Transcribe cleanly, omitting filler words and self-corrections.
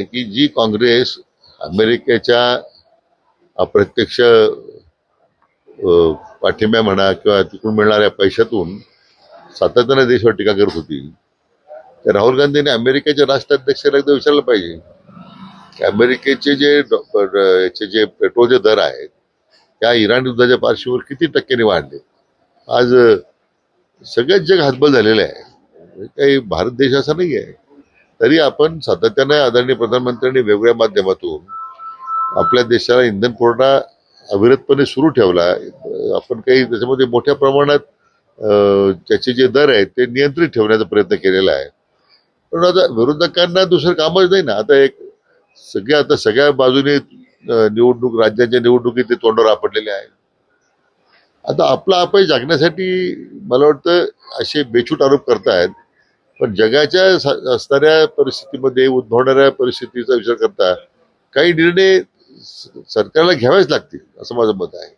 आहे की जी काँग्रेस अमेरिकेच्या अप्रत्यक्ष पाठिंब्या म्हणा किंवा तिकडून मिळणाऱ्या पैशातून सातत्याने देशावर टीका करत होती, तर राहुल गांधींनी अमेरिकेच्या राष्ट्राध्यक्षाला एकदा विचारलं पाहिजे की अमेरिकेचे जे पेट्रोलचे दर आहेत त्या इराण युद्धाच्या पार्श्वभूमीवर किती टक्क्यांनी वाढले. आज सगळ्याच जग हतबल झालेलं आहे. काही भारत देश असा नाही आहे. तरी आपण सातत्याने आदरणीय प्रधानमंत्र्यांनी वेगवेगळ्या माध्यमातून आपल्या देशाला इंधन पुरवठा अविरतपणे सुरू ठेवला. आपण काही त्याच्यामध्ये मोठ्या प्रमाणात त्याचे जे दर आहेत ते नियंत्रित ठेवण्याचा प्रयत्न केलेला आहे. पण आता विरोधकांना दुसरं कामच नाही ना. आता सगळ्या बाजूने निवडणूक, राज्याच्या निवडणुकीत ते तोंडावर आपटलेले आहे. आता आपला अपयश झाकण्यासाठी मला वाटतं असे बेछूट आरोप करतायत. पण जगाच्या असणाऱ्या परिस्थितीमध्ये उद्भवणाऱ्या परिस्थितीचा विचार करता काही निर्णय सरकारला घ्यावेच लागतील असं माझं मत आहे.